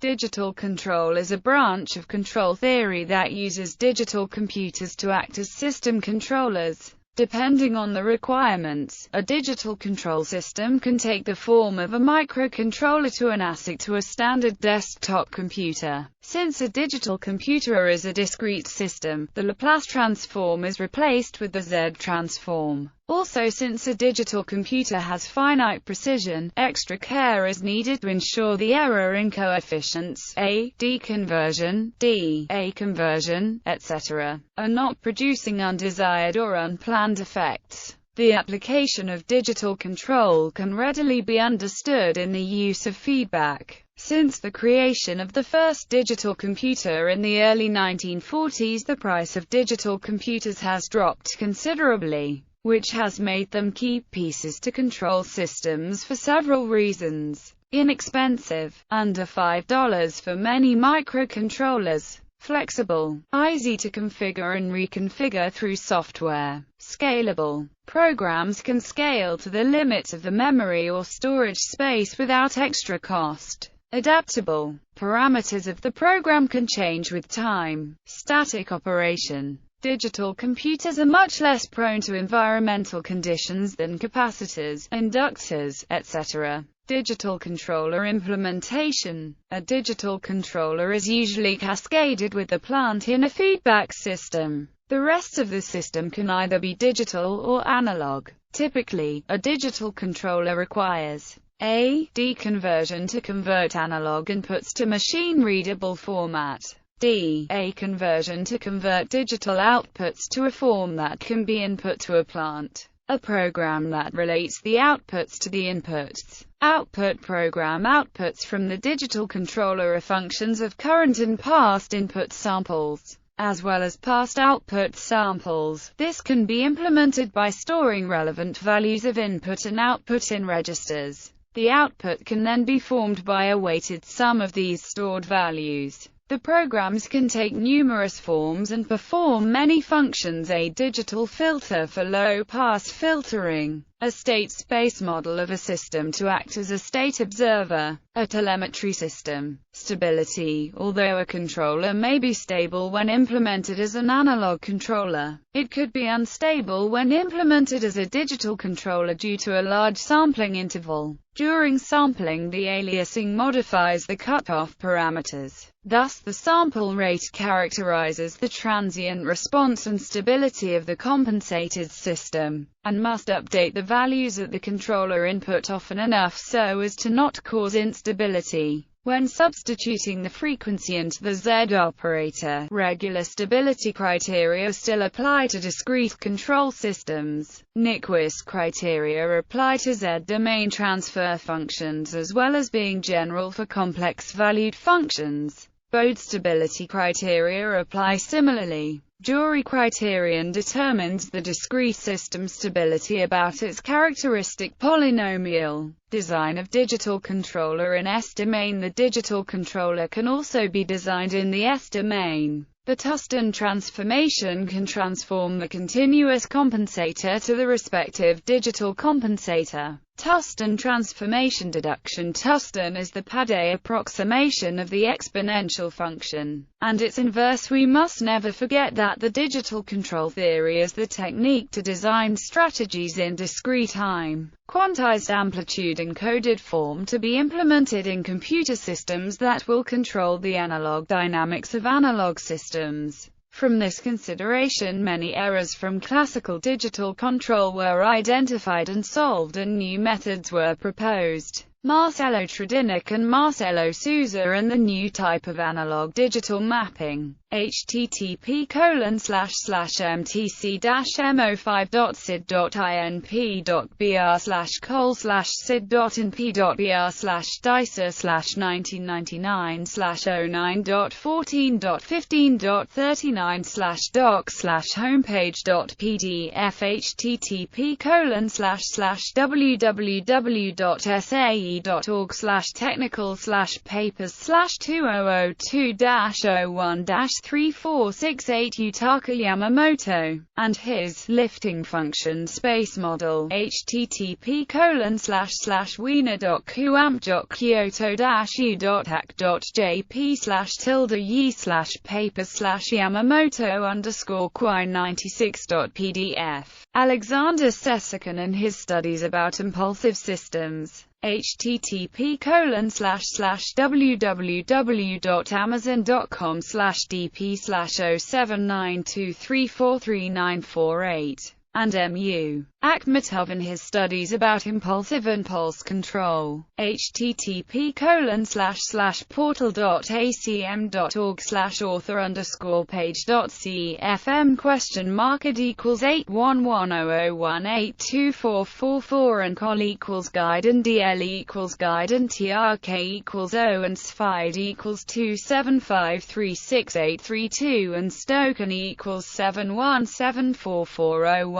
Digital control is a branch of control theory that uses digital computers to act as system controllers. Depending on the requirements, a digital control system can take the form of a microcontroller to an ASIC to a standard desktop computer. Since a digital computer is a discrete system, the Laplace transform is replaced with the Z transform. Also, since a digital computer has finite precision, extra care is needed to ensure the error in coefficients A, D conversion, D, A conversion, etc., are not producing undesired or unplanned effects. The application of digital control can readily be understood in the use of feedback. Since the creation of the first digital computer in the early 1940s, the price of digital computers has dropped considerably, which has made them key pieces to control systems for several reasons. Inexpensive, under $5 for many microcontrollers. Flexible, easy to configure and reconfigure through software. Scalable, programs can scale to the limits of the memory or storage space without extra cost. Adaptable, parameters of the program can change with time. Static operation. Digital computers are much less prone to environmental conditions than capacitors, inductors, etc. Digital controller implementation. A digital controller is usually cascaded with the plant in a feedback system. The rest of the system can either be digital or analog. Typically, a digital controller requires A. D conversion to convert analog inputs to machine-readable format. D. A conversion to convert digital outputs to a form that can be input to a plant. A program that relates the outputs to the inputs. Output program outputs from the digital controller are functions of current and past input samples, as well as past output samples. This can be implemented by storing relevant values of input and output in registers. The output can then be formed by a weighted sum of these stored values. The programs can take numerous forms and perform many functions. A digital filter for low-pass filtering. A state space model of a system to act as a state observer. A telemetry system. Stability. Although a controller may be stable when implemented as an analog controller, it could be unstable when implemented as a digital controller due to a large sampling interval. During sampling, the aliasing modifies the cutoff parameters. Thus, the sample rate characterizes the transient response and stability of the compensated system, and must update the values at the controller input often enough so as to not cause instability. When substituting the frequency into the Z operator, regular stability criteria still apply to discrete control systems. Nyquist criteria apply to Z-domain transfer functions as well as being general for complex-valued functions. Bode stability criteria apply similarly. Jury criterion determines the discrete system stability about its characteristic polynomial. Design of digital controller in S-domain. The digital controller can also be designed in the S-domain. The Tuston transformation can transform the continuous compensator to the respective digital compensator. Tuston transformation deduction. Tuston is the Padé approximation of the exponential function, and its inverse. We must never forget that the digital control theory is the technique to design strategies in discrete time, quantized amplitude encoded form to be implemented in computer systems that will control the analog dynamics of analog systems. From this consideration, many errors from classical digital control were identified and solved, and new methods were proposed. Marcello Tredinnick and Marcello Souza and the new type of analog-digital mapping. http://mtc-mou5.sid.inp.br/col/sid.np.br/dicer/1999/doc/homepage.pdf http://www.sae http://technical/papers/2002-01-3468 Yutaka Yamamoto, and his lifting function space model, http://wiener.kyoto-yu.hack.jp/tilde-yi/paper/yamamoto_quine96.pdf. Alexander Sessokin and his studies about impulsive systems, http://www.amazon.com/dp/0792343948, and M.U. Akhmatov and his studies about impulsive and pulse control, http://portal.acm.org/author_cpage.cfm?market=81100182444 and col=guide and dl=guide and trk=0 and sfide=275368832 and stoken=717444014.